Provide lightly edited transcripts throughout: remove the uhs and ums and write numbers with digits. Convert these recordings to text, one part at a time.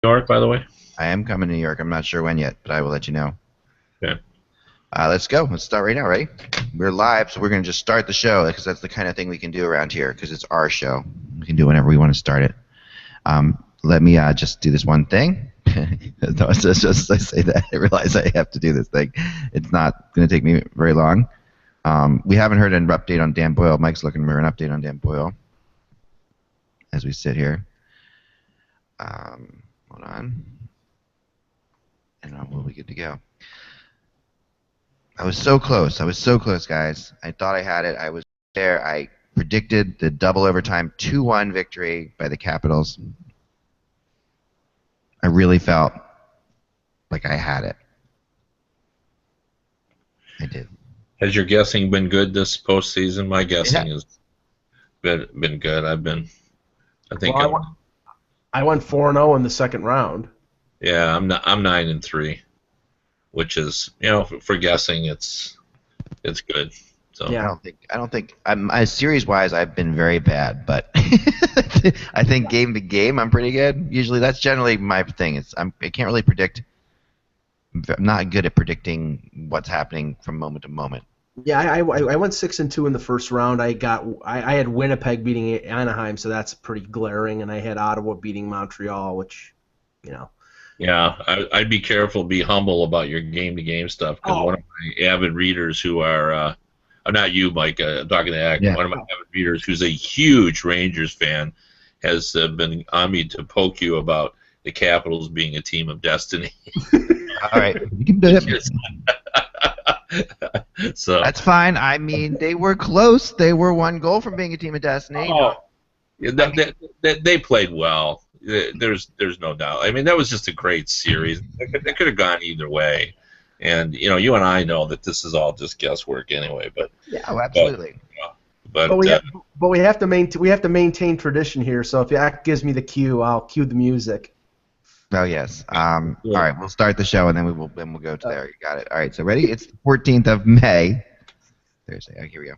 York, by the way? I am coming to New York. I'm not sure when yet, but I will let you know. Okay. Let's go. Let's start right now, ready? We're live, so we're going to just start the show because that's the kind of thing we can do around here because it's our show. We can do whenever we want to start it. Let me just do this one thing. No, it's just I say that. I realize I have to do this thing. It's not going to take me very long. We haven't heard an update on Dan Boyle. Mike's looking for an update on Dan Boyle as we sit here. Hold on. And we'll be good to go. I was so close. I was so close, guys. I thought I had it. I was there. I predicted the double overtime 2-1 victory by the Capitals. I really felt like I had it. I did. Has your guessing been good this postseason? My guessing has been good. I think I went 4-0 in the second round. Yeah, I'm 9-3, which is, for guessing, it's good. So Yeah. I don't think series wise I've been very bad, but I think game to game I'm pretty good. Usually that's generally my thing. I can't really predict. I'm not good at predicting what's happening from moment to moment. Yeah, I went 6-2 in the first round. I had Winnipeg beating Anaheim, so that's pretty glaring, and I had Ottawa beating Montreal, which, yeah, I'd be careful, be humble about your game-to-game stuff, because one of my avid readers who are, not you, Mike, I'm talking to Ack, one of my avid readers who's a huge Rangers fan has been on me to poke you about the Capitals being a team of destiny. All right, you can do it. So that's fine. I mean, they were close. They were one goal from being a team of destiny. Oh, they played well. There's no doubt. I mean, that was just a great series. It could have gone either way, and you and I know that this is all just guesswork anyway. But yeah, absolutely. But we have to maintain tradition here. So if Ack gives me the cue, I'll cue the music. Oh yes. All right, we'll start the show and then we'll go to there. You got it. All right, so ready? It's the 14th of May. Thursday. Oh, here we go.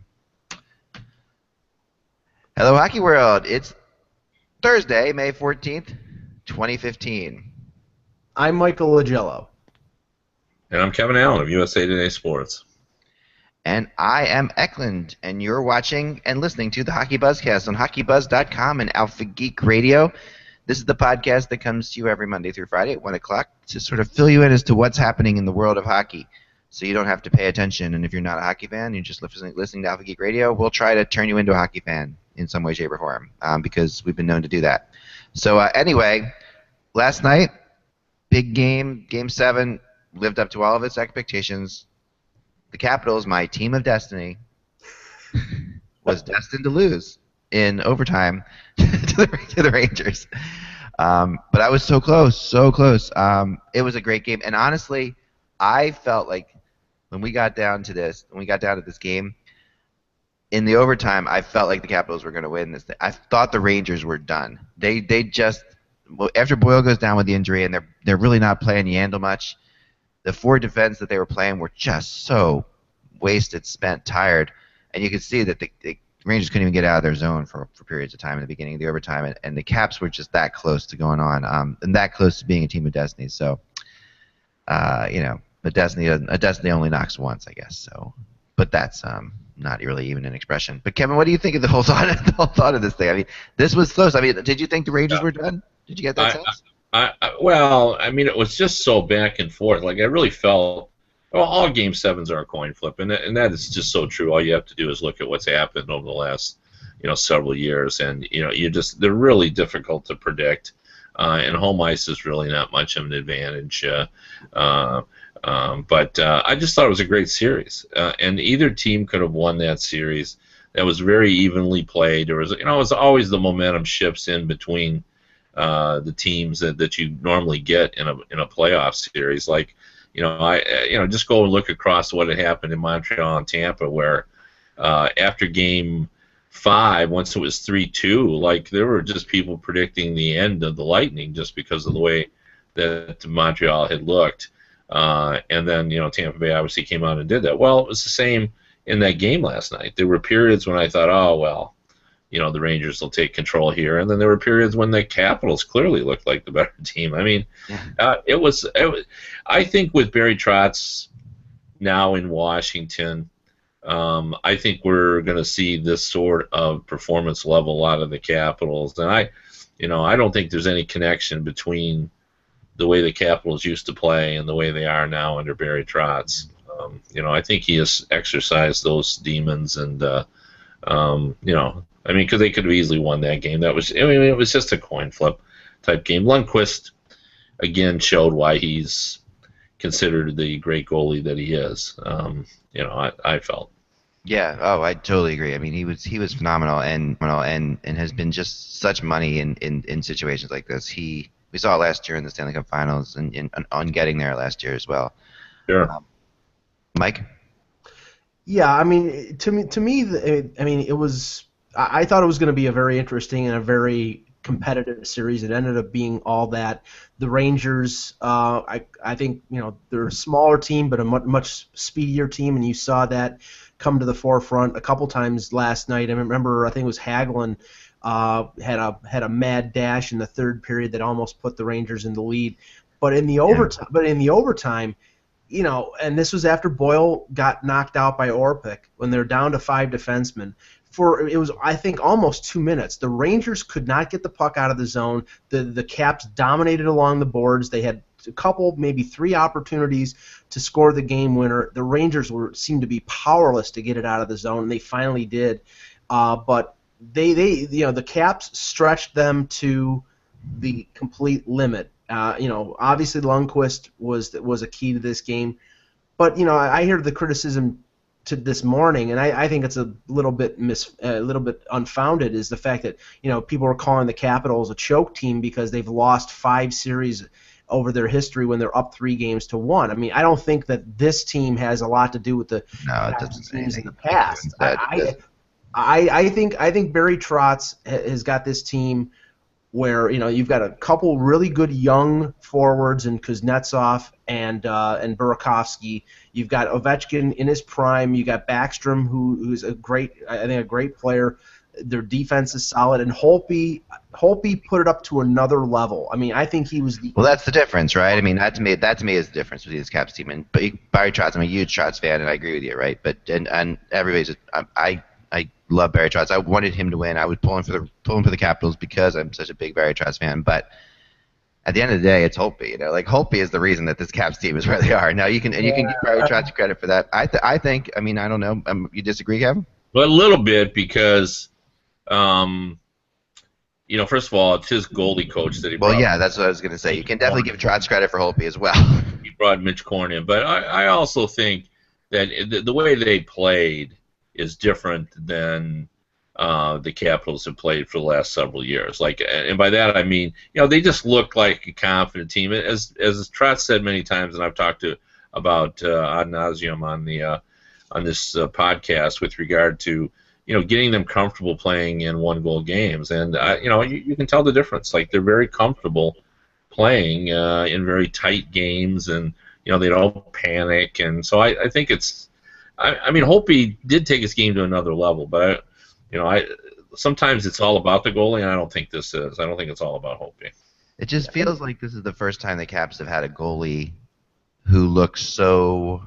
Hello, Hockey World. It's Thursday, May 14th, 2015. I'm Michael Lagello. And I'm Kevin Allen of USA Today Sports. And I am Eklund, and you're watching and listening to the HockeyBuzzCast on HockeyBuzz.com and Alpha Geek Radio. This is the podcast that comes to you every Monday through Friday at 1 o'clock to sort of fill you in as to what's happening in the world of hockey so you don't have to pay attention. And if you're not a hockey fan, you're just listening to Alpha Geek Radio, we'll try to turn you into a hockey fan in some way, shape, or form because we've been known to do that. So anyway, last night, big game, Game 7, lived up to all of its expectations. The Capitals, my team of destiny, was destined to lose in overtime to the Rangers. But I was so close, so close. It was a great game. And honestly, I felt like when we got down to this game, in the overtime, I felt like the Capitals were going to win this thing. I thought the Rangers were done. They just, after Boyle goes down with the injury and they're really not playing Yandel much, the four defense that they were playing were just so wasted, spent, tired. And you could see that the Rangers couldn't even get out of their zone for periods of time in the beginning of the overtime, and the Caps were just that close to going on, and that close to being a team of destiny. So, a destiny only knocks once, I guess. So, but that's not really even an expression. But Kevin, what do you think of the whole thought of this thing? I mean, this was close. I mean, did you think the Rangers were done? Did you get that sense? Well, I mean, it was just so back and forth. Like I really felt. Well, all Game 7s are a coin flip, and that is just so true. All you have to do is look at what's happened over the last, several years, and they're really difficult to predict. And home ice is really not much of an advantage. But I just thought it was a great series, and either team could have won that series. That was very evenly played. There was, it was always the momentum shifts in between the teams that you normally get in a playoff series, like. Just go and look across what had happened in Montreal and Tampa, where after Game 5, once it was 3-2, like there were just people predicting the end of the Lightning just because of the way that Montreal had looked, and then Tampa Bay obviously came out and did that. Well, it was the same in that game last night. There were periods when I thought, oh well, the Rangers will take control here. And then there were periods when the Capitals clearly looked like the better team. I mean, it was. I think with Barry Trotz now in Washington, I think we're going to see this sort of performance level out of the Capitals. And I don't think there's any connection between the way the Capitals used to play and the way they are now under Barry Trotz. I think he has exercised those demons, and because they could have easily won that game. It was just a coin flip type game. Lundqvist again showed why he's considered the great goalie that he is. I felt. Yeah. Oh, I totally agree. I mean, he was phenomenal and has been just such money in situations like this. We saw it last year in the Stanley Cup Finals and on getting there last year as well. Sure. Mike? Yeah, I mean, to me, it was. I thought it was going to be a very interesting and a very competitive series. It ended up being all that. The Rangers, I think, they're a smaller team, but a much speedier team, and you saw that come to the forefront a couple times last night. I remember, I think it was Hagelin had a mad dash in the third period that almost put the Rangers in the lead. But in the overtime, and this was after Boyle got knocked out by Orpik when they're down to 5 defensemen. It was, I think, almost 2 minutes. The Rangers could not get the puck out of the zone. The Caps dominated along the boards. They had a couple, maybe 3 opportunities to score the game winner. The Rangers seemed to be powerless to get it out of the zone, and they finally did. But the Caps stretched them to the complete limit. Obviously Lundqvist was a key to this game, but I hear the criticism to this morning, and I think it's a little bit unfounded, is the fact that people are calling the Capitals a choke team because they've lost 5 series over their history when they're up 3-1. I mean, I don't think that this team has a lot to do with the teams in the past. I think Barry Trotz has got this team where you've got a couple really good young forwards in Kuznetsov and Burakovsky. You've got Ovechkin in his prime. You got Backstrom, who's a great player. Their defense is solid, and Holtby put it up to another level. I mean, I think he was Well, that's the difference, right? I mean, that to me is the difference between this Caps team and Barry Trotz. I'm a huge Trotz fan, and I agree with you, right? But and everybody's I love Barry Trotz. I wanted him to win. I was pulling for the Capitals because I'm such a big Barry Trotz fan. But at the end of the day, it's Holtby. Holtby is the reason that this Caps team is where they are. Now you can give Barry Trotz credit for that. I think. I mean, I don't know. You disagree, Kevin? Well, a little bit because, first of all, it's his goalie coach that he brought. Well, yeah, that's what I was going to say. You can definitely give Trotz credit for Holtby as well. He brought Mitch Korn in, but I also think that the way they played is different than the Capitals have played for the last several years. And by that I mean, they just look like a confident team. As Trotz said many times, and I've talked about ad nauseum on this podcast with regard to getting them comfortable playing in 1-goal games, and you can tell the difference. Like, they're very comfortable playing in very tight games, and they don't panic, and so I think it's. I mean, Holtby did take his game to another level, but sometimes it's all about the goalie, and I don't think this is. I don't think it's all about Holtby. It just feels like this is the first time the Caps have had a goalie who looks so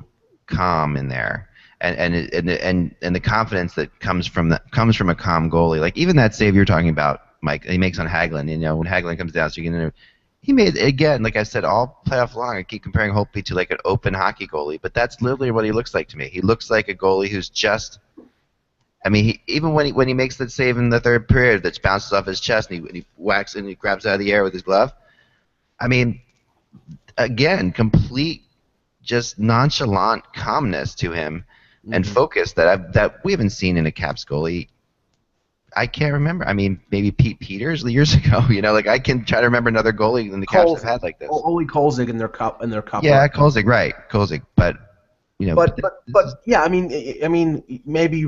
calm in there, and the confidence that comes from a calm goalie. Like, even that save you're talking about, Mike, he makes on Hagelin. When Hagelin comes down, so you can. He made, again, like I said, all playoff long, I keep comparing Holtby to like an open hockey goalie, but that's literally what he looks like to me. He looks like a goalie who's just, I mean, even when he makes that save in the third period that bounces off his chest and he whacks and he grabs it out of the air with his glove, I mean, again, complete just nonchalant calmness to him and focus that we haven't seen in a Caps goalie. I can't remember. I mean, maybe Pete Peters years ago. I can try to remember another goalie in the Caps have had like this. Only Kolzig in their cup. Yeah, Kolzig, right? Kolzig, but But yeah, I mean, maybe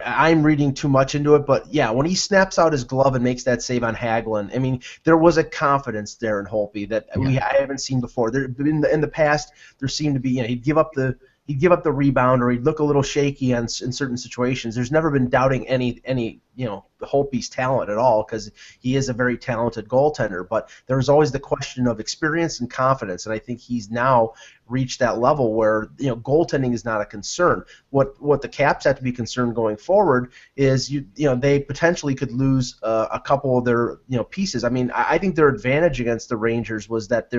I'm reading too much into it, but yeah, when he snaps out his glove and makes that save on Hagelin, I mean, there was a confidence there in Holtby that I haven't seen before. In the past, there seemed to be, he'd give up the rebound, or he'd look a little shaky in certain situations. There's never been doubting any Holtby's talent at all, because he is a very talented goaltender. But there's always the question of experience and confidence, and I think he's now reached that level where goaltending is not a concern. What the Caps have to be concerned going forward is they potentially could lose a couple of their pieces. I mean, I think their advantage against the Rangers was that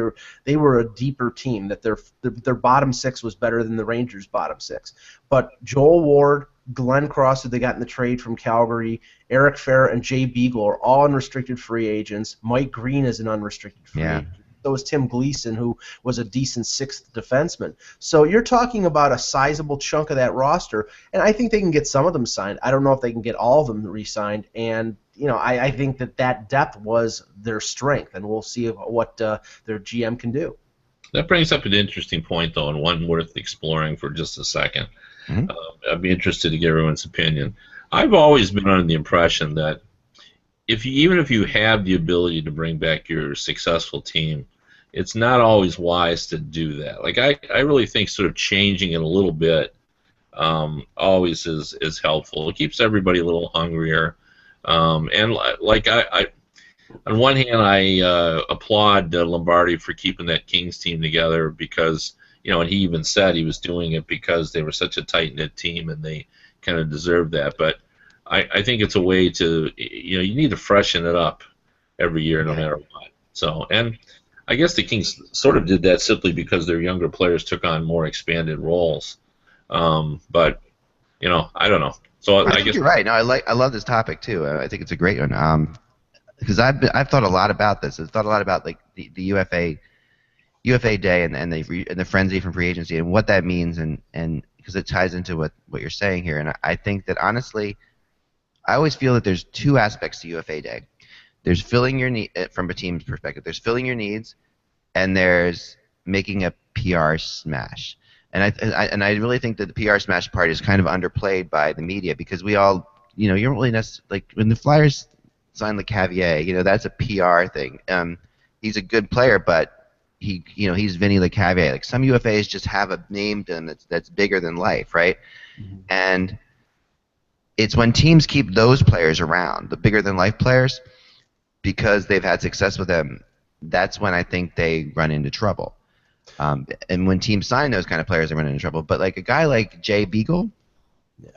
they were a deeper team, that their bottom six was better than the Rangers' bottom six. But Joel Ward, Glenn Cross, who they got in the trade from Calgary, Eric Fehr, and Jay Beagle are all unrestricted free agents. Mike Green is an unrestricted free agent. So is Tim Gleason, who was a decent sixth defenseman. So you're talking about a sizable chunk of that roster, and I think they can get some of them signed. I don't know if they can get all of them re-signed, and I think that depth was their strength, and we'll see what their GM can do. That brings up an interesting point, though, and one worth exploring for just a second. Mm-hmm. I'd be interested to get everyone's opinion. I've always been under the impression that even if you have the ability to bring back your successful team, it's not always wise to do that. Like I really think sort of changing it a little bit always is helpful. It keeps everybody a little hungrier. And like on one hand, I applaud Lombardi for keeping that Kings team together because, and he even said he was doing it because they were such a tight-knit team and they kind of deserved that. But I think it's a way to, you need to freshen it up every year no matter what. So, and I guess the Kings sort of did that simply because their younger players took on more expanded roles. But, I don't know. So I guess you're right. No, I love this topic too. I think it's a great one. Because I've thought a lot about this. I've thought a lot about like the UFA day and the frenzy from free agency and what that means and because it ties into what you're saying here. And I think that honestly, I always feel that there's two aspects to UFA day. There's filling your need from a team's perspective. There's filling your needs, and there's making a PR smash. And I really think that the PR smash part is kind of underplayed by the media because we all, you don't really necessarily like when the Flyers signed LeCavier, that's a PR thing. He's a good player, but he's Vinny LeCavier. Like some UFAs just have a name to them that's bigger than life, right? Mm-hmm. And it's when teams keep those players around, the bigger than life players, because they've had success with them, that's when I think they run into trouble. And when teams sign those kind of players, they run into trouble. But like a guy like Jay Beagle,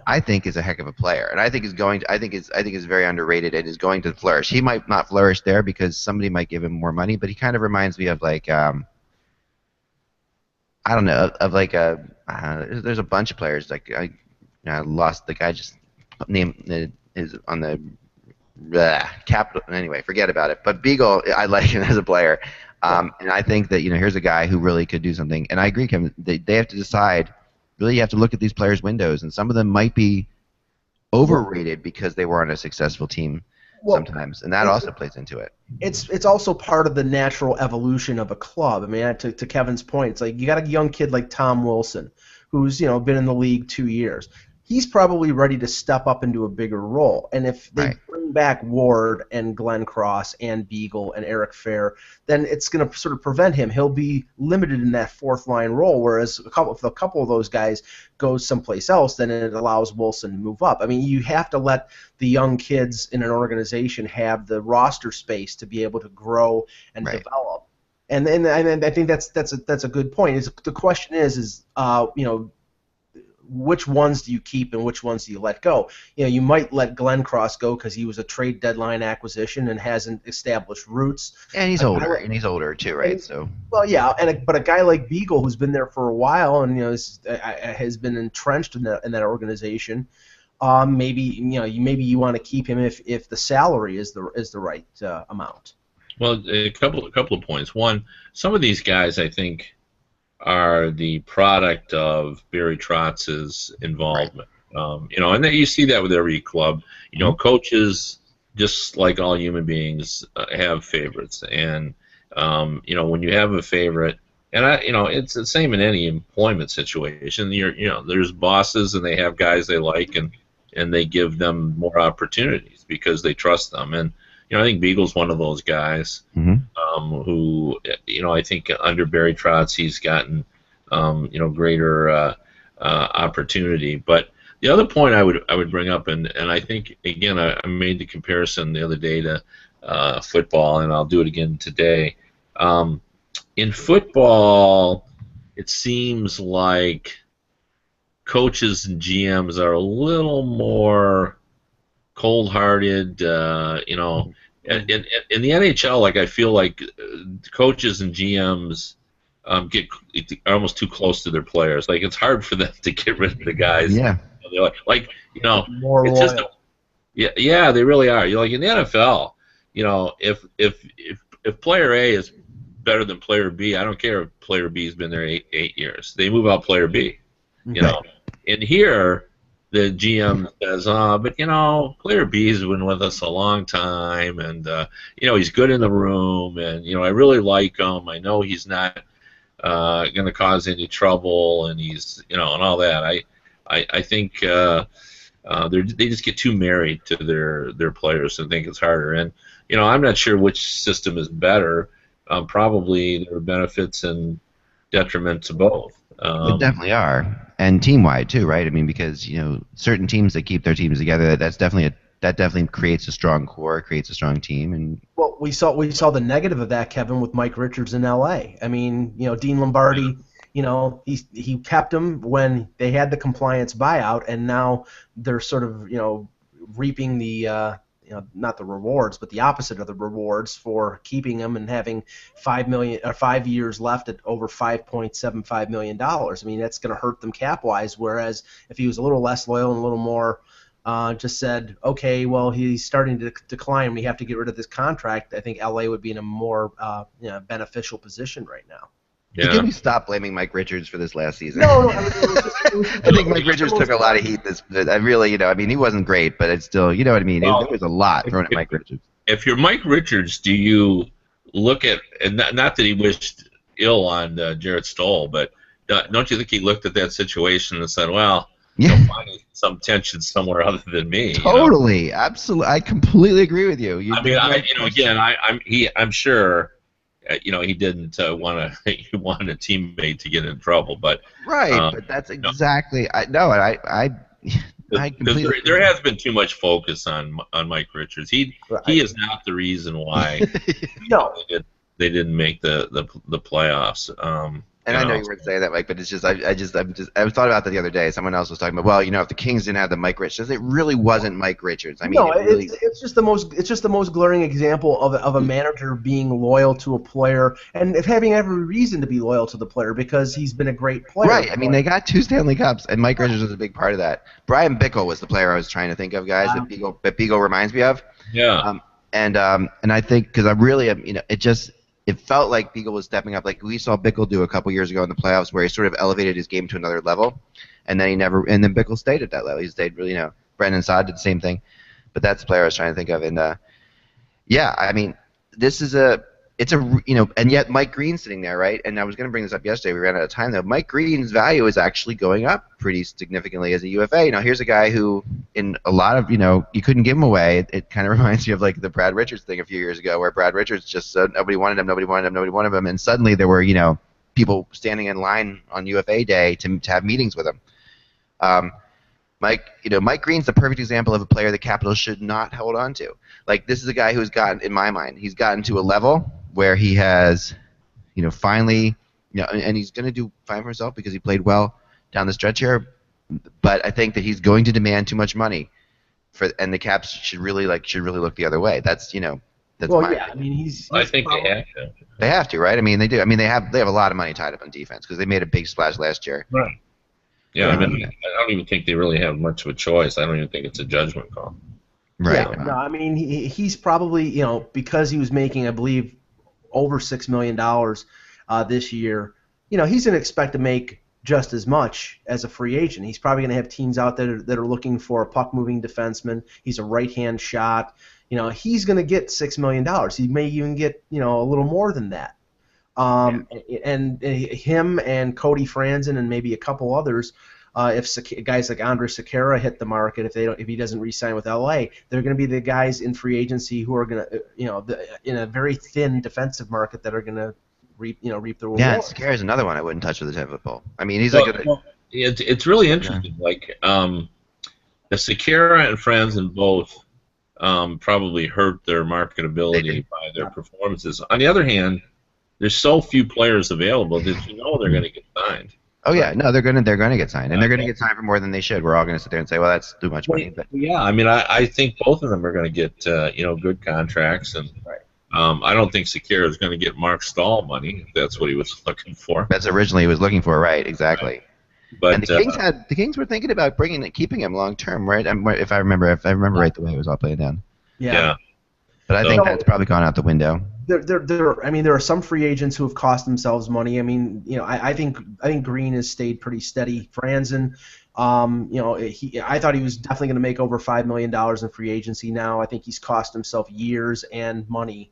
I think is a heck of a player, and I think is very underrated and is going to flourish. He might not flourish there because somebody might give him more money, but he kind of reminds me of like I don't know, of like there's a bunch of players like I lost the guy just named is on the capital. Anyway, forget about it. But Beagle, I like him as a player, and I think that here's a guy who really could do something. And I agree, Kevin. They have to decide. Really, you have to look at these players' windows, and some of them might be overrated because they were on a successful team sometimes, and that also plays into it. It's also part of the natural evolution of a club. I mean, to Kevin's point, it's like you got a young kid like Tom Wilson, who's been in the league 2 years. He's probably ready to step up into a bigger role. And if they bring back Ward and Glenn Cross and Beagle and Eric Fehr, then it's going to sort of prevent him. He'll be limited in that fourth-line role, whereas if a couple of those guys go someplace else, then it allows Wilson to move up. I mean, you have to let the young kids in an organization have the roster space to be able to grow and develop. And I think that's a good point. The question is which ones do you keep and which ones do you let go? You might let Glenn Cross go because he was a trade deadline acquisition and hasn't established roots. And he's older too, right? But a guy like Beagle, who's been there for a while and has been entrenched in that organization, maybe you want to keep him if the salary is the right amount. Well, a couple of points. One, some of these guys I think are the product of Barry Trotz's involvement. And you see that with every club. Coaches, just like all human beings, have favorites, and when you have a favorite, and it's the same in any employment situation. There's bosses, and they have guys they like, and they give them more opportunities because they trust them. And I think Beagle's one of those guys. Mm-hmm. Who I think under Barry Trotz he's gotten greater opportunity. But The other point I would bring up, and I think again I made the comparison the other day to football, and I'll do it again today. Um, in football, it seems like coaches and GMs are a little more cold-hearted. In the NHL, like I feel like coaches and GMs get are almost too close to their players. Like it's hard for them to get rid of the guys. Yeah. They're like More it's just loyal. yeah, they really are. You're like in the NFL, if player A is better than player B, I don't care if player B has been there eight years. They move out player B. And here the GM says, but player B's been with us a long time, and he's good in the room, and I really like him. I know he's not going to cause any trouble, and he's and all that. I think they just get too married to their players and think it's harder. And I'm not sure which system is better. Probably there are benefits and detriments to both. There definitely are, and team-wide too, right? I mean, because certain teams that keep their teams together, that definitely creates a strong core, creates a strong team, and Well, we saw the negative of that, Kevin, with Mike Richards in L.A. I mean, Dean Lombardi, he kept him when they had the compliance buyout, and now they're sort of reaping the not the rewards, but the opposite of the rewards for keeping him and having 5 years left at over $5.75 million. I mean, that's going to hurt them cap-wise. Whereas if he was a little less loyal and a little more just said, okay, well, he's starting to decline, we have to get rid of this contract, I think LA would be in a more beneficial position right now. Yeah. Can we stop blaming Mike Richards for this last season? No, I think Mike Richards took a lot of heat. I really, I mean, he wasn't great, but it's still, you know what I mean? There was a lot thrown at Mike Richards. If you're Mike Richards, do you look at, and not that he wished ill on Jarrett Stoll, but don't you think he looked at that situation and said, well, finding some tension somewhere other than me? Totally, absolutely. I completely agree with you. I'm sure. He didn't he wanted a teammate to get in trouble, but but that's exactly. I completely. There has been too much focus on Mike Richards. He is not the reason why. No, they didn't make the playoffs. And I know you weren't saying that, Mike, but it's just I thought about that the other day. Someone else was talking about, well, if the Kings didn't have the Mike Richards, it really wasn't Mike Richards. I mean, no, it's just the most glaring example of a manager being loyal to a player and having every reason to be loyal to the player because he's been a great player. Right. I mean, they got 2 Stanley Cups, and Mike Richards was a big part of that. Brian Bickle was the player I was trying to think of, guys. That Beagle reminds me of. Yeah. And I think because I really am, it felt like Beagle was stepping up. Like we saw Bickle do a couple years ago in the playoffs, where he sort of elevated his game to another level, and then then Bickle stayed at that level. He stayed really, Brendan Saad did the same thing, but that's the player I was trying to think of. And yeah, I mean, and yet Mike Green's sitting there, right? And I was going to bring this up yesterday. We ran out of time though. Mike Green's value is actually going up pretty significantly as a UFA. Here's a guy who, in a lot of, you couldn't give him away. It kind of reminds me of like the Brad Richards thing a few years ago, where Brad Richards just said nobody wanted him, and suddenly there were, people standing in line on UFA day to have meetings with him. Mike Green's the perfect example of a player the Capitals should not hold on to. Like, this is a guy who's gotten, in my mind, he's gotten to a level where he has, finally, and he's going to do fine for himself because he played well down the stretch here. But I think that he's going to demand too much money, and the Caps should really look the other way. That's that's well, my yeah. opinion. I mean, I think they have to. They have to, right? I mean, they do. I mean, they have a lot of money tied up on defense because they made a big splash last year. Right. Yeah, I don't even think they really have much of a choice. I don't even think it's a judgment call. Right. Yeah, no, I mean, he's probably, because he was making, I believe, over $6 million this year, he's going to expect to make just as much as a free agent. He's probably going to have teams out there that are looking for a puck-moving defenseman. He's a right-hand shot. He's going to get $6 million. He may even get, a little more than that. And him and Cody Franzen and maybe a couple others, if guys like Andre Sekera hit the market, if he doesn't re-sign with LA, they're going to be the guys in free agency who are going to, in a very thin defensive market that are going to reap the rewards. Yeah, Sekera's another one I wouldn't touch with a 10-foot pole. I mean, he's it's really interesting. Like, the Sekera and Franzen both probably hurt their marketability by their performances. On the other hand, there's so few players available that they're going to get signed. Oh yeah, no, they're gonna get signed, and they're gonna get signed for more than they should. We're all gonna sit there and say, well, that's too much money. But yeah, I mean, I think both of them are going to get good contracts, and I don't think Sekera is going to get Mark Stahl money if that's what he was looking for. That's originally he was looking for, right? Exactly. Right. But and the Kings were thinking about keeping him long term, right? If I remember right, the way it was all played down. Yeah. But I think that's probably gone out the window. There are some free agents who have cost themselves money. I mean, I think Green has stayed pretty steady. Franzen, I thought he was definitely going to make over $5 million in free agency. Now I think he's cost himself years and money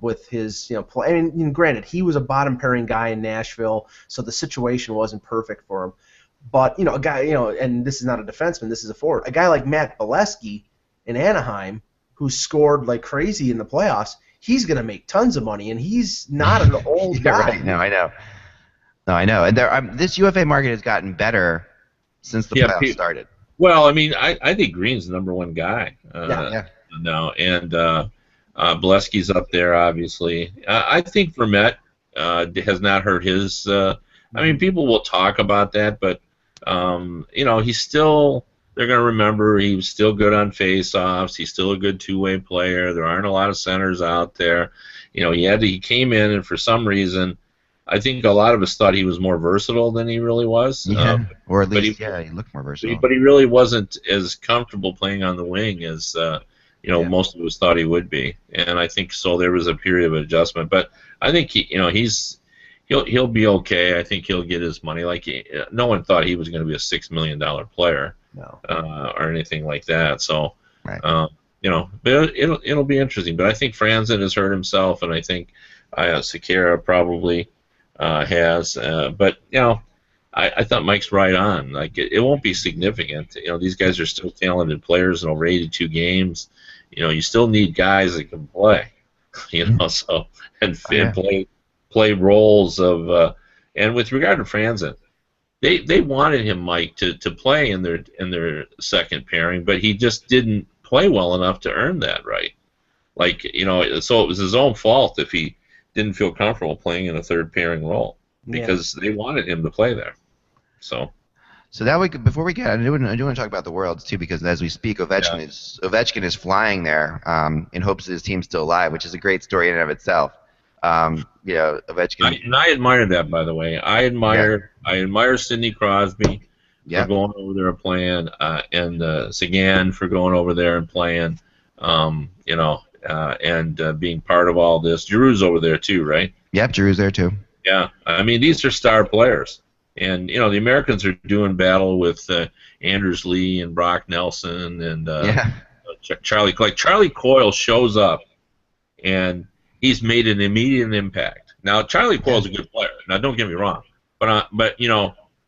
with his play. I mean, granted, he was a bottom pairing guy in Nashville, so the situation wasn't perfect for him. But a guy, and this is not a defenseman, this is a forward. A guy like Matt Bolesky in Anaheim, who scored like crazy in the playoffs. He's going to make tons of money, and he's not an old guy. Right. No, I know. And this UFA market has gotten better since the playoffs started. Well, I mean, I think Green's the number one guy. Now, and Bolesky's up there, obviously. I think Vermette has not hurt his. I mean, people will talk about that, but he's still. They're going to remember he was still good on face-offs. He's still a good two-way player. There aren't a lot of centers out there. He came in, and for some reason, I think a lot of us thought he was more versatile than he really was. Yeah, or at least, he looked more versatile. But he really wasn't as comfortable playing on the wing as most of us thought he would be. And I think so. There was a period of adjustment, but I think he'll be okay. I think he'll get his money. Like no one thought he was going to be a $6 million player. No. Or anything like that. So, right. But it'll be interesting. But I think Franzen has hurt himself, and I think Sekera probably has. But I thought Mike's right on. Like it won't be significant. These guys are still talented players in over 82 games. You still need guys that can play. So and play roles of. And with regard to Franzen. They wanted him, Mike, to play in their second pairing, but he just didn't play well enough to earn that right. So it was his own fault if he didn't feel comfortable playing in a third pairing role because they wanted him to play there. So that before we get, I do want to talk about the Worlds too, because as we speak, Ovechkin is flying there in hopes that his team's still alive, which is a great story in and of itself. Ovechkin. I admire that, by the way. I admire Sidney Crosby for going over there and playing, and Sagan for going over there and playing, and being part of all this. Giroux's over there too, right? Yep, Giroux's there too. Yeah, I mean these are star players, and the Americans are doing battle with Anders Lee and Brock Nelson and Charlie. Like Charlie Coyle shows up, and he's made an immediate impact. Now, Charlie Coyle's a good player. Now, don't get me wrong, but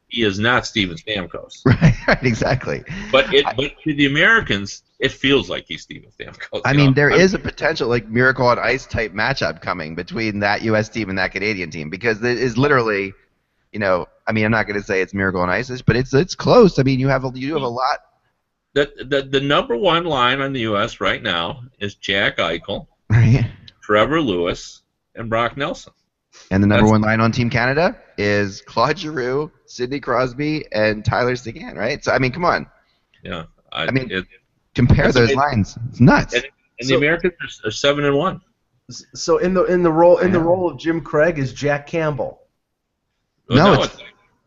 he is not Steven Stamkos. Right, exactly. But to the Americans, it feels like he's Steven Stamkos. I mean, there is a potential Miracle on Ice type matchup coming between that U.S. team and that Canadian team, because it is literally, I mean, I'm not going to say it's Miracle on Ice, but it's close. I mean, you have a lot. The number one line on the U.S. right now is Jack Eichel, Trevor Lewis, and Brock Nelson. And the number one line on Team Canada is Claude Giroux, Sidney Crosby, and Tyler Seguin, right? So, I mean, come on. Yeah. Compare those lines. It's nuts. And the Americans are 7-1. So in the role of Jim Craig is Jack Campbell. No, it's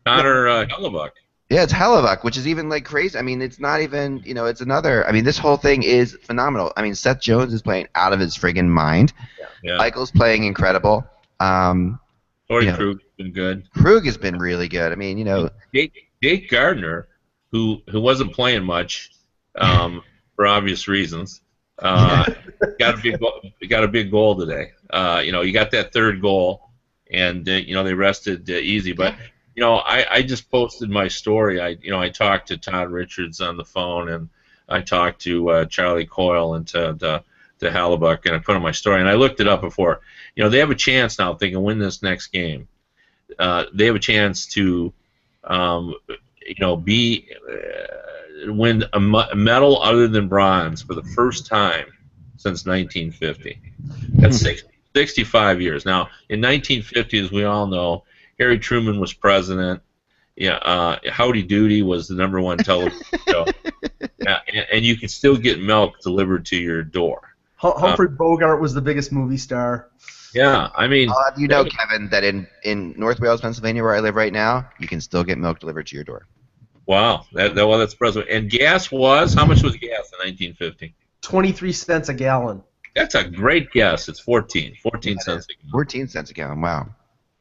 Connor Hellebuck. Yeah, it's Hellebuck, which is even crazy. I mean, it's not even, it's another. I mean, this whole thing is phenomenal. I mean, Seth Jones is playing out of his friggin' mind. Yeah. Eichel's playing incredible. Torrey Krug has been good. Krug has been really good. I mean, Jake Gardner, who wasn't playing much for obvious reasons, got a big goal today. He got that third goal, and they rested Easy, but. I just posted my story. I talked to Todd Richards on the phone, and I talked to Charlie Coyle and to Hellebuck, and I put on my story. And I looked it up before. They have a chance now if they can win this next game. They have a chance to, be win a medal other than bronze for the first time since 1950. That's 65 years. Now, in 1950, as we all know, Harry Truman was president. Yeah, Howdy Doody was the #1 television show, and you could still get milk delivered to your door. Humphrey Bogart was the biggest movie star. Yeah, I mean, I'll have you know, Kevin, that in North Wales, Pennsylvania, where I live right now, you can still get milk delivered to your door. wow, that's impressive. And gas was, how much was gas in 1950? 23 cents a gallon. That's a great guess. It's 14 cents a gallon. 14 cents a gallon. Wow.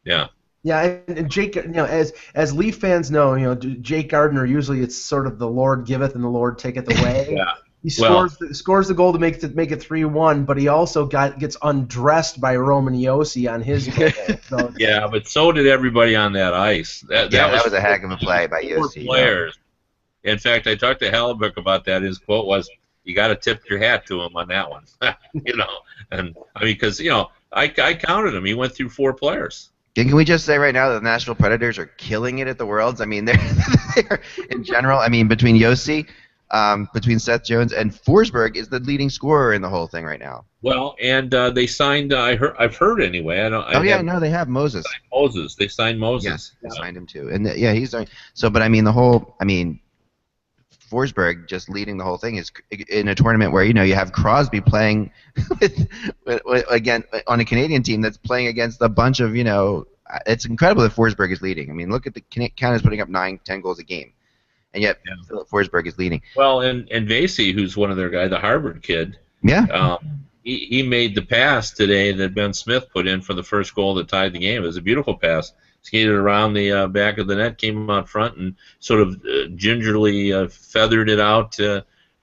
Yeah. Yeah, and Jake, as Leaf fans know, Jake Gardner, usually it's sort of the Lord giveth and the Lord taketh away. Yeah. He scores the goal to make it 3-1, but he also gets undressed by Roman Yossi on his goal. So, yeah, but so did everybody on that ice. That was a heck of a play by Yossi. Players. Yeah. In fact, I talked to Hellebuck about that. His quote was, "You got to tip your hat to him on that one." And I mean, because I counted him. He went through 4 players. Can we just say right now that the Nashville Predators are killing it at the Worlds? I mean, they're in general. I mean, between Yossi, between Seth Jones and Forsberg is the leading scorer in the whole thing right now. Well, and they signed. I've heard anyway. They have Moses. Moses. They signed Moses. Yes, they signed him too, and he's doing so. But Forsberg just leading the whole thing is in a tournament where you have Crosby playing again on a Canadian team that's playing against a bunch of it's incredible that Forsberg is leading. I mean, look at the Canada's putting up 9-10 goals a game, and yet Forsberg is leading. Well, and Vasey, who's one of their guys, the Harvard kid, he made the pass today that Ben Smith put in for the first goal that tied the game. It was a beautiful pass. Skated around the back of the net, came out front, and sort of gingerly feathered it out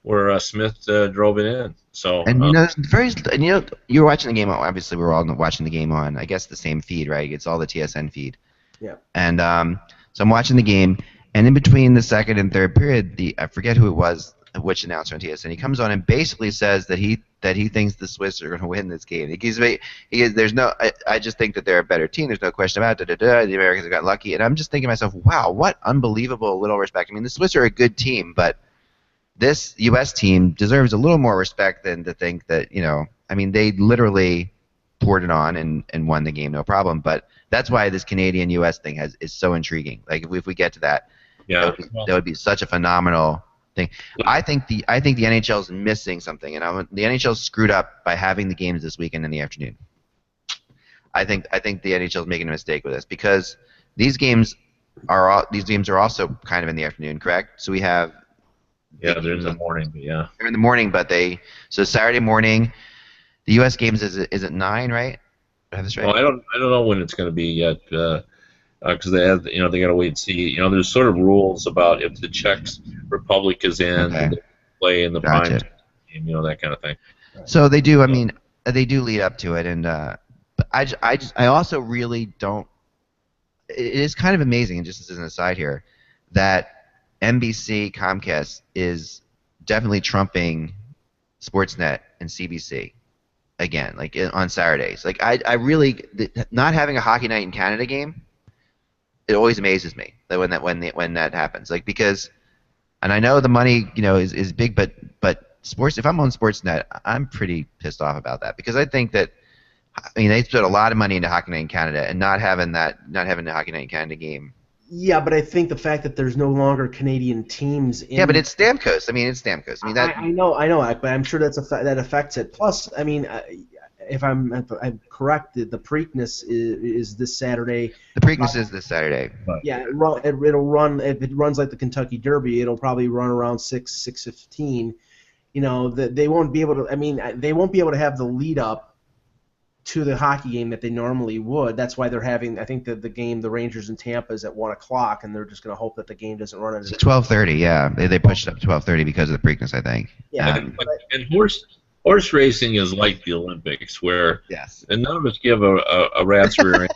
where Smith drove it in. So you were watching the game. Obviously, we were all watching the game on, I guess, the same feed, right? It's all the TSN feed. Yeah. And so I'm watching the game, and in between the second and third period, I forget who it was, which announcer on TSN, he comes on and basically says that he thinks the Swiss are going to win this game. I just think that they're a better team. There's no question about it. The Americans have got lucky, and I'm just thinking to myself, wow, what unbelievable little respect. I mean, the Swiss are a good team, but this U.S. team deserves a little more respect than to think that they literally poured it on and won the game, no problem. But that's why this Canadian-U.S. thing is so intriguing. Like if we get to that, that would be such a phenomenal thing. I think the NHL is missing something, and the NHL screwed up by having the games this weekend in the afternoon. I think the NHL is making a mistake with this because these games are also kind of in the afternoon, correct? So we have they're in the morning, they're in the morning, but so Saturday morning, the U.S. games is at 9, right? Do I have this right? Well, I don't know when it's going to be yet. Because they have, they got to wait and see. There's sort of rules about if the Czech Republic is in, they play in the prime time game, that kind of thing. So they do. I mean, they do lead up to it, and but I also really don't. It is kind of amazing, and just as an aside here, that NBC Comcast is definitely trumping Sportsnet and CBC again, like on Saturdays. Like I really not having a Hockey Night in Canada game. It always amazes me that when that happens, like because, and I know the money is big, but sports. If I'm on Sportsnet, I'm pretty pissed off about that because I think that, they spent a lot of money into Hockey Night in Canada and not having the Hockey Night in Canada game. Yeah, but I think the fact that there's no longer Canadian teams. Yeah, but it's Stamkos. It's Stamkos. I know, but I'm sure that affects it. Plus, if I'm correct, the Preakness is this Saturday. The Preakness is this Saturday. Yeah, it'll run. If it runs like the Kentucky Derby, it'll probably run around 6:15. They won't be able to. They won't be able to have the lead up to the hockey game that they normally would. That's why they're having. I think the game, the Rangers and Tampa, is at 1:00, and they're just going to hope that the game doesn't run. It's 12:30. Yeah, they pushed it up to 12:30 because of the Preakness, I think. Yeah, and horse racing is like the Olympics, where and none of us give a rat's rear end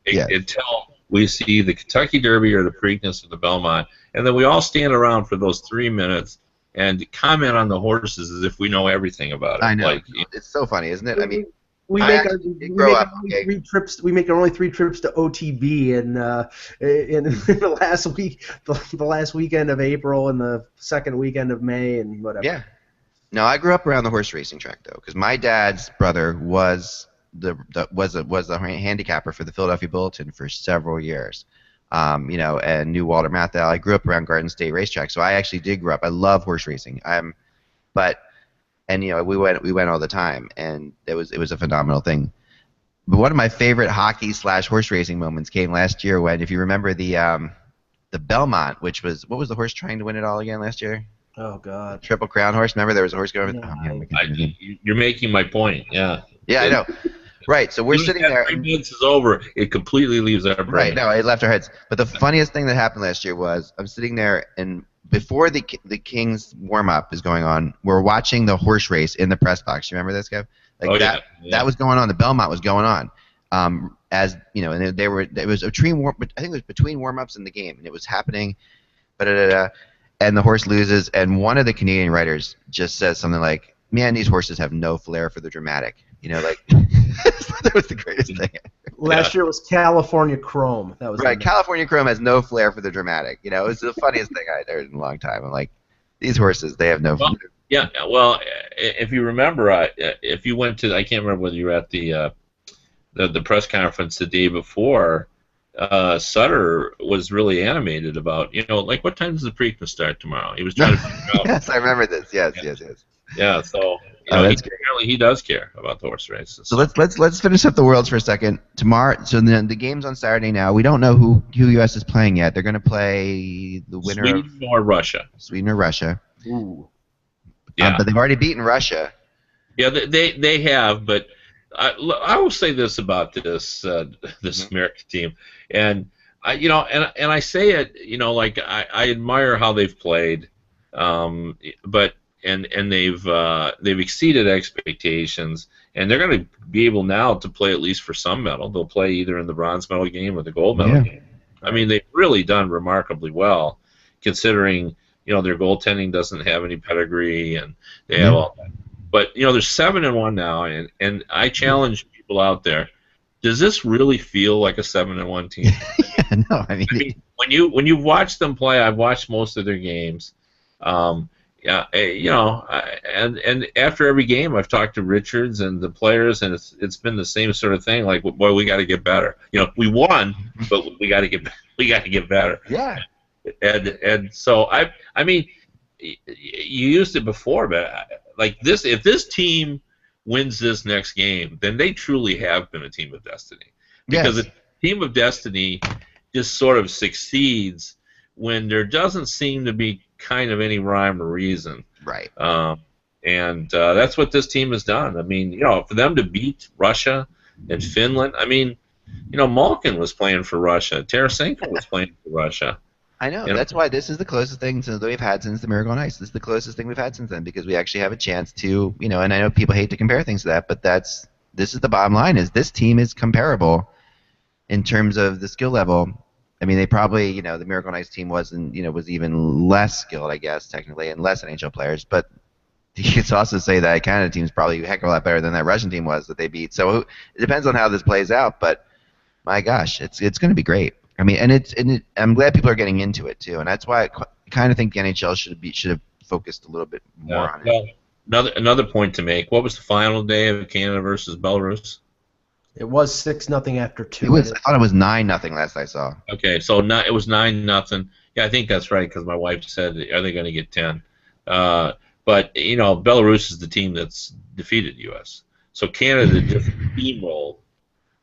until we see the Kentucky Derby or the Preakness or the Belmont, and then we all stand around for those 3 minutes and comment on the horses as if we know everything about it. I know. It's so funny, isn't it? We I make our actually did grow up. only Okay. 3 trips. We make our only 3 trips to OTB in the last week, the last weekend of April and the second weekend of May and whatever. Yeah. No, I grew up around the horse racing track though, because my dad's brother was a handicapper for the Philadelphia Bulletin for several years. And knew Walter Matthau. I grew up around Garden State Racetrack, so I actually did grow up. I love horse racing. We went all the time, and it was a phenomenal thing. But one of my favorite hockey/horse racing moments came last year when, if you remember the Belmont, which was what was the horse trying to win it all again last year? Oh God. Triple Crown horse. Remember there was a horse going. Yeah, You're making my point. Yeah. Yeah, I know. Right, so we're sitting there. 3 minutes is over. It completely leaves our brain. Right, no, it left our heads. But the funniest thing that happened last year was I'm sitting there, and before the Kings warm-up is going on, we're watching the horse race in the press box. You remember this, Kev? That was going on. The Belmont was going on. And it was between warm-ups and the game, and it was happening. And the horse loses, and one of the Canadian writers just says something like, "Man, these horses have no flair for the dramatic." That was the greatest thing. Last year was California Chrome. That was right. California Chrome has no flair for the dramatic. It was the funniest thing I'd heard in a long time. I'm like, these horses, they have no. Yeah. Well, if you remember, if you went to, I can't remember whether you were at the press conference the day before. Sutter was really animated about, what time does the Preakness start tomorrow? He was trying to figure out. Yes, I remember this. Yes. Yeah, so apparently he does care about the horse races. So let's finish up the Worlds for a second. Tomorrow, so the game's on Saturday now. We don't know who U.S. is playing yet. They're going to play the winner Sweden or Russia. Sweden or Russia. Ooh. Yeah. But they've already beaten Russia. Yeah, they have, but I will say this about this American team, and I say it, I admire how they've played, but. And they've exceeded expectations, and they're going to be able now to play at least for some medal. They'll play either in the bronze medal game or the gold medal game. I mean, they've really done remarkably well, considering their goaltending doesn't have any pedigree, and they have all that. But they're 7-1 now, and I challenge people out there: does this really feel like a 7-1 team? Yeah, no, I mean when you watch them play, I've watched most of their games. Yeah, and after every game, I've talked to Richards and the players, and it's been the same sort of thing. Like, boy, we got to get better. We won, but we got to get better. Yeah. And so I mean, you used it before, but like this, if this team wins this next game, then they truly have been a team of destiny. Because a team of destiny just sort of succeeds when there doesn't seem to be kind of any rhyme or reason. Right. And that's what this team has done. I mean, for them to beat Russia and Finland, I mean, Malkin was playing for Russia. Tarasenko was playing for Russia. I know. That's why this is the closest thing that we've had since the Miracle on Ice. This is the closest thing we've had since then, because we actually have a chance to, and I know people hate to compare things to that, but this is the bottom line, is this team is comparable in terms of the skill level. I mean, they probably, the Miracle on Ice team was even less skilled, I guess, technically, and less NHL players. But you could also say that Canada team is probably a heck of a lot better than that Russian team was that they beat. So it depends on how this plays out. But my gosh, it's going to be great. I mean, and I'm glad people are getting into it too, and that's why I kind of think the NHL should have focused a little bit more on it. Another point to make: what was the final day of Canada versus Belarus? It was 6-0 after 2. I thought it was 9-0 last I saw. Okay, so it was 9-0. Yeah, I think that's right, because my wife said, "Are they going to get 10?" But Belarus is the team that's defeated the U.S. So Canada just steamrolled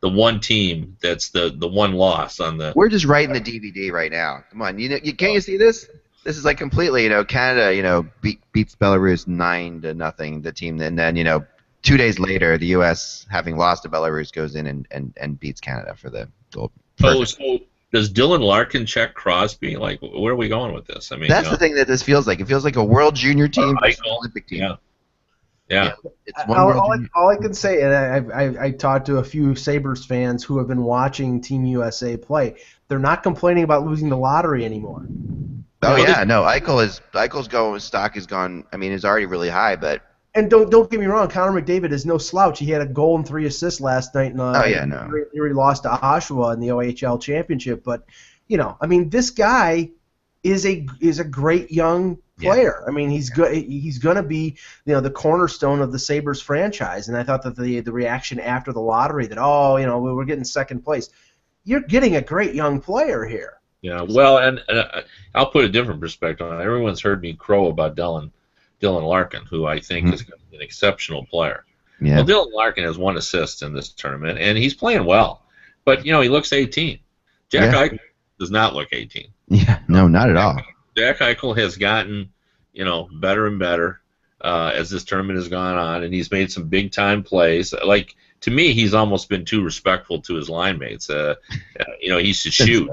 the one team that's the one loss on the. We're just writing the DVD right now. Come on, can't you see this? This is like completely, Canada, beats Belarus 9-0, the team, and then 2 days later, the U.S., having lost to Belarus, goes in and beats Canada for the gold. So does Dylan Larkin check Crosby? Like, where are we going with this? I mean, that's the thing that this feels like. It feels like a World Junior team versus an Olympic team. Yeah. It's one all I can say, and I talked to a few Sabres fans who have been watching Team USA play. They're not complaining about losing the lottery anymore. Oh yeah, no. Eichel's stock is gone. I mean, it's already really high, but And don't get me wrong, Connor McDavid is no slouch. He had a goal and 3 assists last night. He lost to Oshawa in the OHL championship. But I mean, this guy is a great young player. I mean, he's good. He's going to be the cornerstone of the Sabres franchise. And I thought that the reaction after the lottery that we're getting second place. You're getting a great young player here. Yeah, well, and I'll put a different perspective on it. Everyone's heard me crow about Dylan Larkin, who I think is going to be an exceptional player. Yeah. Well, Dylan Larkin has 1 assist in this tournament, and he's playing well. But, he looks 18. Jack Eichel does not look 18. Yeah, no, not at all. Jack Eichel has gotten, better and better as this tournament has gone on, and he's made some big-time plays. Like, to me, he's almost been too respectful to his line mates. He should shoot.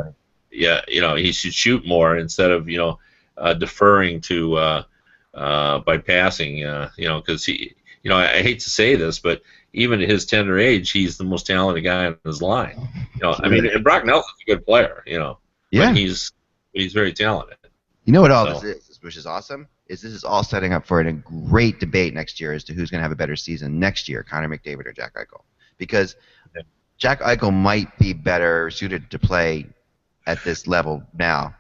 Yeah, he should shoot more instead of, deferring to by passing, because he, I hate to say this, but even at his tender age, he's the most talented guy on his line. I mean, and Brock Nelson's a good player, but he's very talented. You know what this is, which is awesome, is this is all setting up for a great debate next year as to who's going to have a better season next year, Connor McDavid or Jack Eichel, because Jack Eichel might be better suited to play at this level now.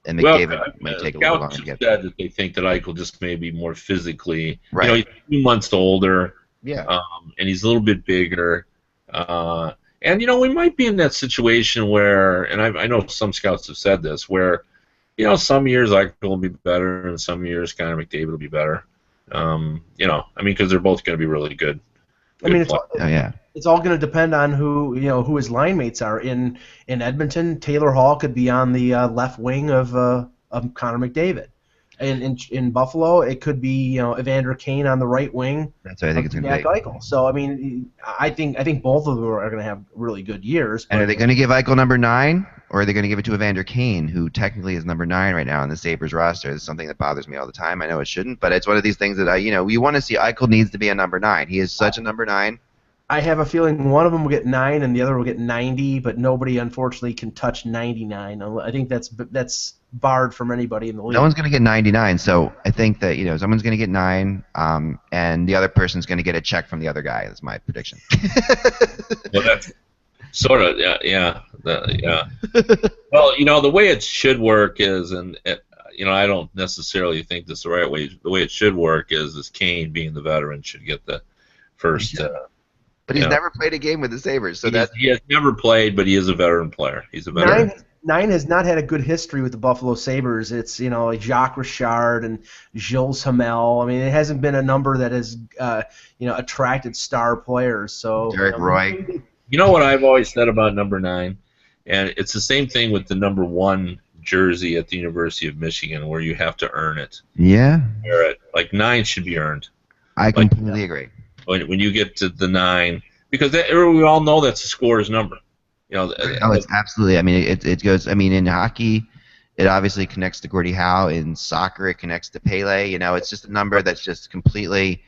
And McDavid might take a little longer to get there. That they think that Eichel just may be more physically, he's 2 months older, and he's a little bit bigger, and we might be in that situation where, and I know some scouts have said this, where some years Eichel will be better, and some years Connor McDavid will be better. Because they're both going to be really good. It's all going to depend on who his line mates are. In Edmonton, Taylor Hall could be on the left wing of Connor McDavid. In Buffalo, it could be Evander Kane on the right wing. That's what I think it's going to be. Eichel. So I think both of them are going to have really good years. And are they going to give Eichel number 9, or are they going to give it to Evander Kane, who technically is number 9 right now on the Sabres roster? It's something that bothers me all the time. I know it shouldn't, but it's one of these things that we want to see. Eichel needs to be a number 9. He is such a number 9. I have a feeling one of them will get 9 and the other will get 90, but nobody, unfortunately, can touch 99. I think that's barred from anybody in the league. No one's going to get 99, so I think that someone's going to get 9, and the other person's going to get a check from the other guy. That's my prediction. Well, that's sort of yeah. Well, the way it should work is, and I don't necessarily think this is the right way. The way it should work is Kane, being the veteran, should get the first. But he's never played a game with the Sabres, so he has never played, but he is a veteran player. He's a veteran. 9 has not had a good history with the Buffalo Sabres. It's like Jacques Richard and Gilles Hamel. I mean, it hasn't been a number that has attracted star players. So Derek Roy. You know what I've always said about number 9, and it's the same thing with the number 1 jersey at the University of Michigan, where you have to earn it. Yeah. Like 9 should be earned. I completely agree. When you get to the 9, because we all know that's a scorer's number. It's absolutely. I mean, it goes. I mean, in hockey, it obviously connects to Gordie Howe. In soccer, it connects to Pele. It's just a number that's just completely.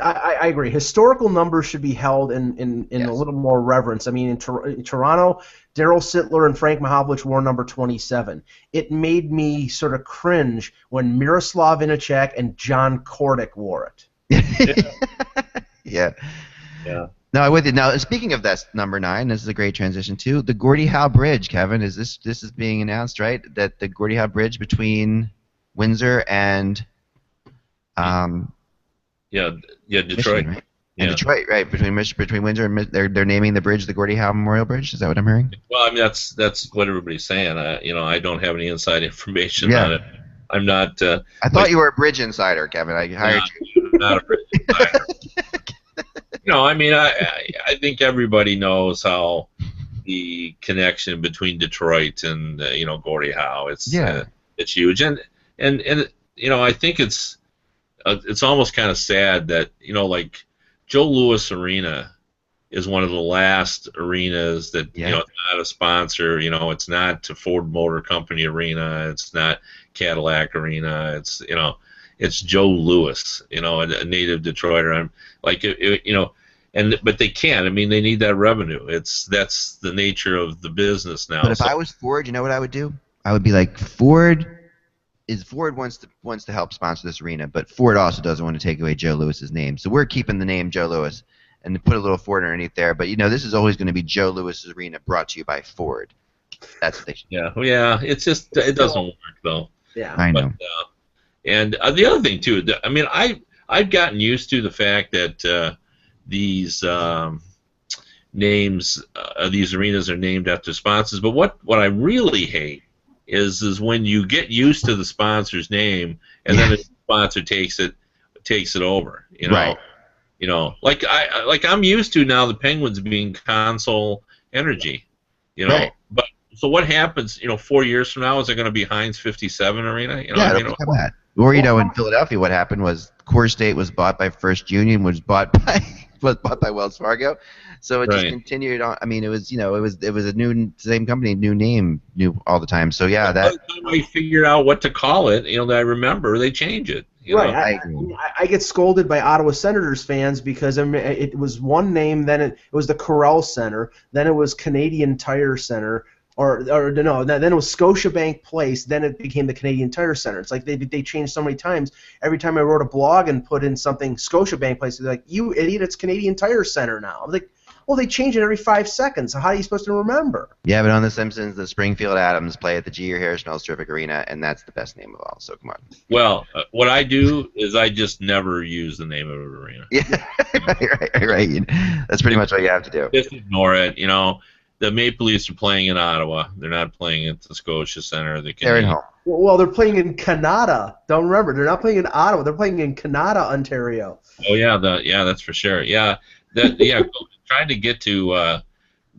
I agree. Historical numbers should be held in a little more reverence. I mean, in Toronto, Darryl Sittler and Frank Mahovlich wore number 27. It made me sort of cringe when Miroslav Inicek and John Kordic wore it. Yeah. No, I'm with you. Now, speaking of that number 9, this is a great transition too. The Gordie Howe Bridge, Kevin, this is being announced, right? That the Gordie Howe Bridge between Windsor and Detroit. Michigan, right? And Detroit, right? Between Windsor and they're naming the bridge the Gordie Howe Memorial Bridge. Is that what I'm hearing? Well, I mean that's what everybody's saying. I don't have any inside information on it. I'm not. I thought you were a bridge insider, Kevin. I hired you. Not a bridge insider. I mean, I think everybody knows how the connection between Detroit and Gordie Howe. It's huge, and I think it's almost kind of sad that like Joe Louis Arena is one of the last arenas that it's not a sponsor. It's not Ford Motor Company Arena. It's not Cadillac Arena. It's Joe Louis, a native Detroiter. I'm like, but they can't. I mean, they need that revenue. That's the nature of the business now. But if I was Ford, you know what I would do? I would be like, Ford, is Ford wants to help sponsor this arena, but Ford also doesn't want to take away Joe Louis's name. So we're keeping the name Joe Louis and to put a little Ford underneath there. But this is always going to be Joe Louis's arena, brought to you by Ford. That's what they should. Yeah, well, yeah. It's just it doesn't work though. Yeah, I know. But, and the other thing too, I mean, I've gotten used to the fact that these names, these arenas are named after sponsors. But what I really hate is when you get used to the sponsor's name and then the sponsor takes it over. Right. Like I'm used to now the Penguins being Consol Energy. Right. But so what happens? 4 years from now, is it going to be Heinz 57 Arena? It'll become that. Or in Philadelphia, what happened was Core State was bought by First Union, was bought by Wells Fargo, so it just continued on. I mean, it was a new same company, new name, new all the time. So yeah, by the time I figured out what to call it, that I remember, they change it. Right. I get scolded by Ottawa Senators fans because it was one name, then it was the Corral Center, then it was Canadian Tire Center. Or no, then it was Scotiabank Place, then it became the Canadian Tire Center. It's like they changed so many times. Every time I wrote a blog and put in something Scotiabank Place, they're like, "You idiot, it's Canadian Tire Center now." I was like, well, they change it every 5 seconds, so how are you supposed to remember? Yeah, but on The Simpsons, the Springfield Adams play at the G. Harris Mills Terrific Arena, and that's the best name of all, so come on. Well, what I do is I just never use the name of an arena. Yeah, right. That's pretty much what you have to do. Just ignore it, The Maple Leafs are playing in Ottawa. They're not playing at the Scotia Center. They're at home. Well, they're playing in Canada. Don't remember, they're not playing in Ottawa. They're playing in Canada, Ontario. Oh yeah, that's for sure. Yeah, trying to get to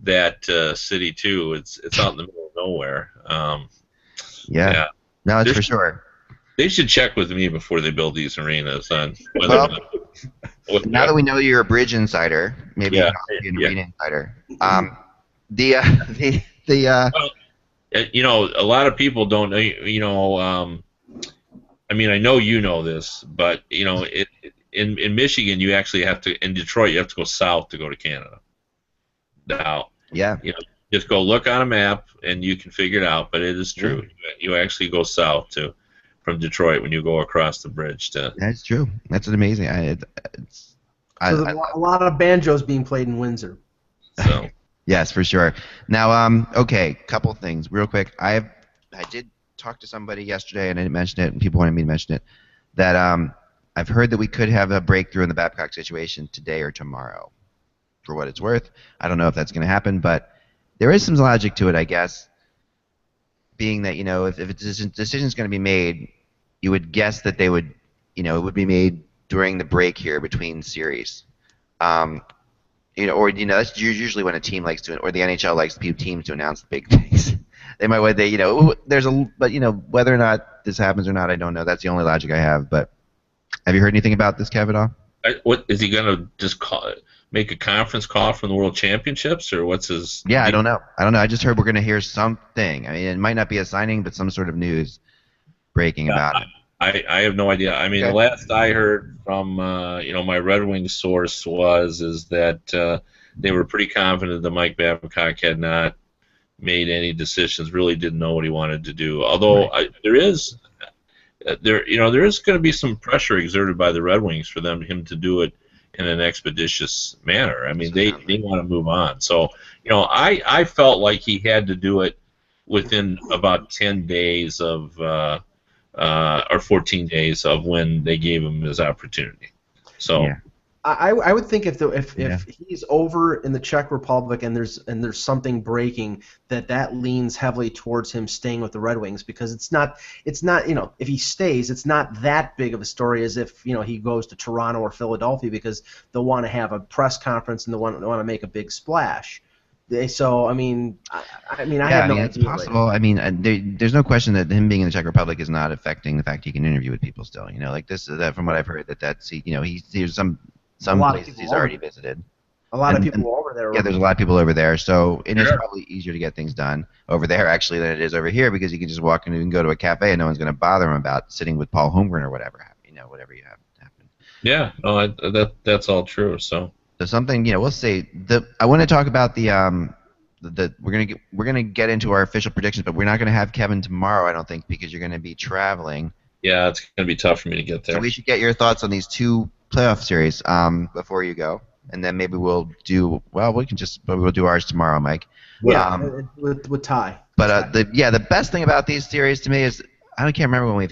that city too. It's out in the middle of nowhere. Yeah. No, that's for sure. They should check with me before they build these arenas on whether. Well, now that we know you're a bridge insider, maybe an arena insider. Well, a lot of people don't know. I mean, I know you know this, but in Michigan, you actually have to. In Detroit, you have to go south to go to Canada. Now, just go look on a map and you can figure it out. But it is true. You actually go south from Detroit when you go across the bridge to. That's true. That's amazing. There's a lot of banjos being played in Windsor. So. Yes, for sure. Now, okay, couple things real quick. I did talk to somebody yesterday, and I didn't mention it, and people wanted me to mention it, that I've heard that we could have a breakthrough in the Babcock situation today or tomorrow, for what it's worth. I don't know if that's going to happen, but there is some logic to it, I guess, being that, if a decision is going to be made, you would guess that they would, it would be made during the break here between series. That's usually when a team likes to, or the NHL likes teams to announce the big things. They might, but whether or not this happens or not, I don't know. That's the only logic I have. But have you heard anything about this, Kev, at all? What is he gonna just make a conference call from the World Championships, or what's his? Yeah, I don't know. I just heard we're gonna hear something. I mean, it might not be a signing, but some sort of news breaking about it. I have no idea. I mean, The last I heard from my Red Wings source is that they were pretty confident that Mike Babcock had not made any decisions, really didn't know what he wanted to do. Although there is going to be some pressure exerted by the Red Wings for him to do it in an expeditious manner. I mean, they want to move on. So I felt like he had to do it within about 10 days of. Or 14 days of when they gave him his opportunity. So I would think if he's over in the Czech Republic and there's something breaking, that leans heavily towards him staying with the Red Wings, because it's not if he stays, it's not that big of a story as if he goes to Toronto or Philadelphia, because they'll want to have a press conference and they want to make a big splash. So I mean, I have no idea. It's possible. I mean, there's no question that him being in the Czech Republic is not affecting the fact he can interview with people still. Like this, from what I've heard, that's there's some places he's already visited. A lot of people over there. Yeah, there's a lot of people over there. So it's probably easier to get things done over there actually than it is over here, because you can just walk in and go to a cafe and no one's going to bother him about sitting with Paul Holmgren or whatever whatever you have happen. Yeah, no, that's all true. So something, we'll see. I want to talk about the we're gonna get into our official predictions, but we're not gonna have Kevin tomorrow, I don't think, because you're gonna be traveling. Yeah, it's going to be tough for me to get So there. we should get your thoughts on these two playoff series before you go, and then maybe we'll do we'll do ours tomorrow, Mike. Yeah, with Ty. But the best thing about these series to me is I can't remember when we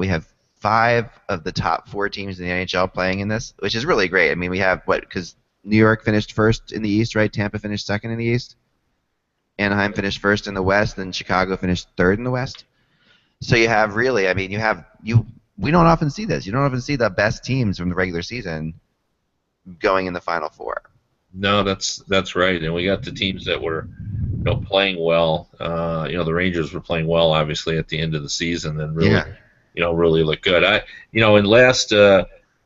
have 5 of the top 4 teams in the NHL playing in this, which is really great. I mean, we have because New York finished first in the East, right? Tampa finished second in the East. Anaheim finished first in the West, and Chicago finished third in the West. So you have we don't often see this. You don't often see the best teams from the regular season going in the Final Four. No, that's right. And we got the teams that were playing well. The Rangers were playing well, obviously, at the end of the season, and really, really looked good. In last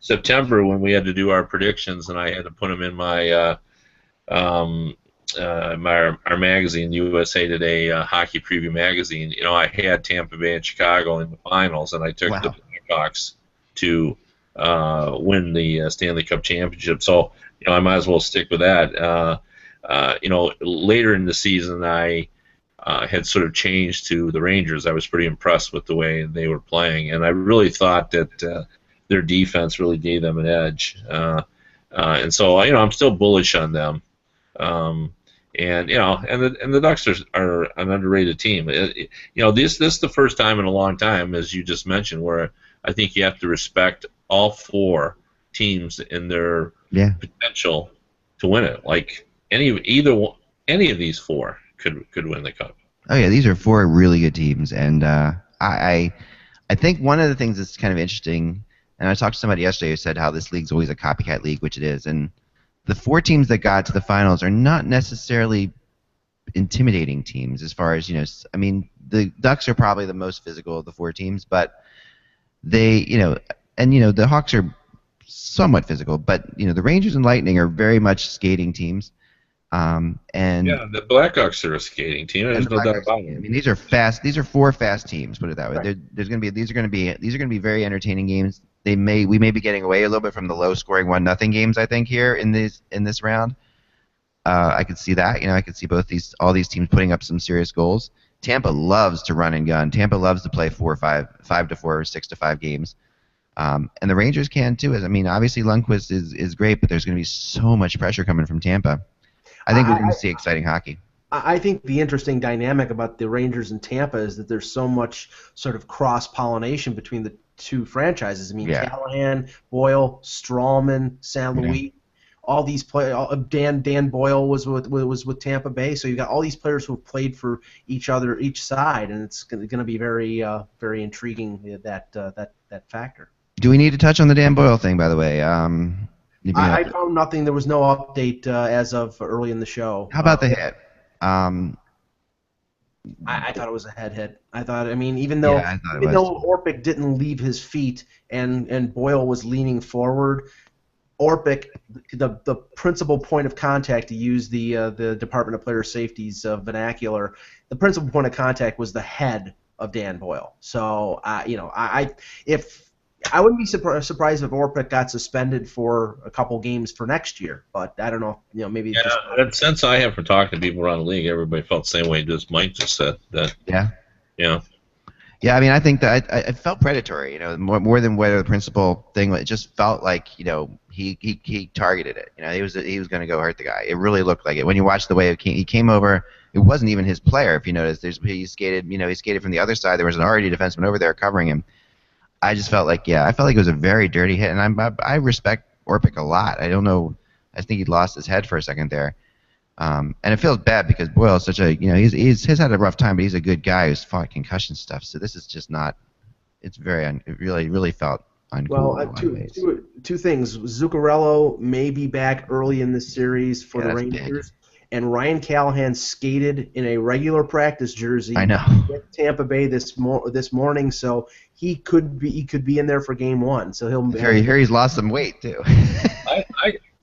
September when we had to do our predictions, and I had to put them in my our magazine, USA Today Hockey Preview magazine. I had Tampa Bay and Chicago in the finals, and I took the Blackhawks to win the Stanley Cup championship. So I might as well stick with that. Later in the season, I had sort of changed to the Rangers. I was pretty impressed with the way they were playing, and I really thought that their defense really gave them an edge. And so I'm still bullish on them. And the Ducks are an underrated team. This is the first time in a long time, as you just mentioned, where I think you have to respect all 4 teams in their potential to win it. Like any of these 4 could win the cup. Oh yeah, these are 4 really good teams, and I think one of the things that's kind of interesting, and I talked to somebody yesterday who said how this league's always a copycat league, which it is, and the 4 teams that got to the finals are not necessarily intimidating teams as far as, I mean, the Ducks are probably the most physical of the 4 teams, but they, the Hawks are somewhat physical, but, the Rangers and Lightning are very much skating teams. And the Blackhawks are a skating team. There's no doubt about it. I mean, these are fast. These are 4 fast teams. Put it that way. Right. These are going to be very entertaining games. We may be getting away a little bit from the low-scoring 1-0 games. I think here in this round, I could see that. I could see all these teams putting up some serious goals. Tampa loves to run and gun. Tampa loves to play 4-5, 5-4, or 6-5 games. And the Rangers can too. I mean, obviously Lundqvist is great, but there's going to be so much pressure coming from Tampa. I think we're going to see exciting hockey. I think the interesting dynamic about the Rangers and Tampa is that there's so much sort of cross-pollination between the 2 franchises. I mean, Callahan, Boyle, Strawman, St. Louis, all these players. Dan Boyle was with Tampa Bay, so you got all these players who have played for each side, and it's going to be very very intriguing that factor. Do we need to touch on the Dan Boyle thing, by the way? I found nothing. There was no update as of early in the show. How about the hit? I thought it was a head hit. Even though Orpik didn't leave his feet and Boyle was leaning forward, Orpik, the principal point of contact, to use the Department of Player Safety's vernacular, the principal point of contact was the head of Dan Boyle. So I wouldn't be surprised if Orpik got suspended for a couple games for next year, but I don't know. Maybe. Yeah, that sense I have from talking to people around the league, everybody felt the same way as Mike just said. That. Yeah. Yeah. Yeah, I mean, I think that I felt predatory. More than whether the principal thing. It just felt like he targeted it. He was going to go hurt the guy. It really looked like it when you watch the way he came over. It wasn't even his player. If you notice, he skated from the other side. There was an already defenseman over there covering him. I just felt like it was a very dirty hit, and I respect Orpik a lot. I don't know. I think he lost his head for a second there, and it feels bad because Boyle is such a he's had a rough time, but he's a good guy who's fought concussion stuff. So this is just not. It's very it really felt uncool. Well, two things. Zuccarello may be back early in this series for the Rangers. Big. And Ryan Callahan skated in a regular practice jersey with Tampa Bay this morning, so he could be in there for Game 1. So he'll. I hear he's lost some weight too.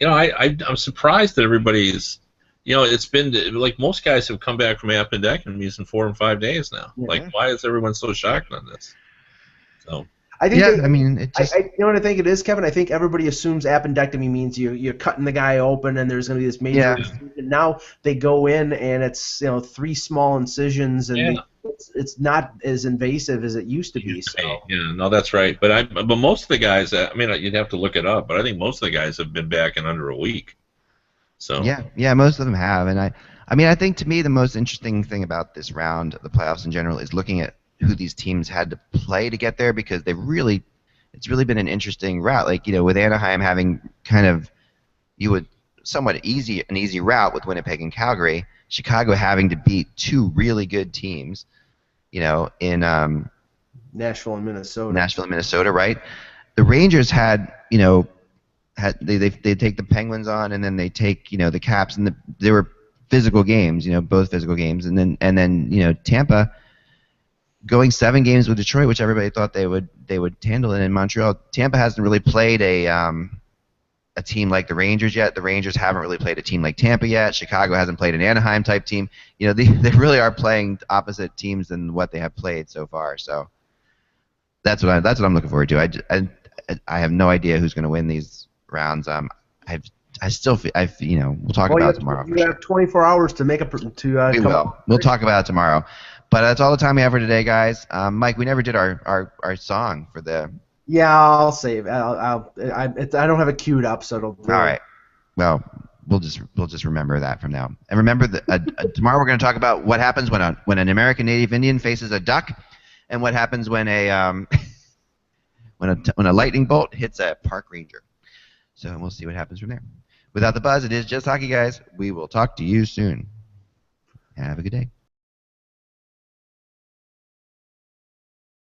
I'm surprised that everybody's. It's been like most guys have come back from appendectomies in 4 and 5 days now. Yeah. Like, why is everyone so shocked on this? So. I think I mean, it just you know what I think it is, Kevin? I think everybody assumes appendectomy means you're cutting the guy open and there's going to be this major incision. Now they go in and it's 3 small incisions and it's not as invasive as it used to be. So yeah, no, that's right. But most of the guys, I mean, you'd have to look it up, but I think most of the guys have been back in under a week. So yeah, most of them have, and I mean, I think to me the most interesting thing about this round, the playoffs in general, is looking at who these teams had to play to get there because it's really been an interesting route. Like with Anaheim having kind of somewhat an easy route with Winnipeg and Calgary, Chicago having to beat 2 really good teams, in Nashville and Minnesota, right? The Rangers had they take the Penguins on, and then they take the Caps, and they were physical games, both physical games, and then Tampa going 7 games with Detroit, which everybody thought they would handle it in Montreal. Tampa hasn't really played a team like the Rangers yet. The Rangers haven't really played a team like Tampa yet. Chicago hasn't played an Anaheim type team. They really are playing opposite teams than what they have played so far. So that's what I'm looking forward to. I have no idea who's going to win these rounds. I still feel we'll talk about it tomorrow. You have 24 hours to make we will. We'll talk about it tomorrow. But that's all the time we have for today, guys. Mike, we never did our song for the. Yeah, I'll save. I don't have it queued up, so it'll. All right. Well, we'll just remember that from now. And remember that tomorrow we're going to talk about what happens when an American Native Indian faces a duck, and what happens when a when a lightning bolt hits a park ranger. So we'll see what happens from there. Without the buzz, it is just hockey, guys. We will talk to you soon. Have a good day.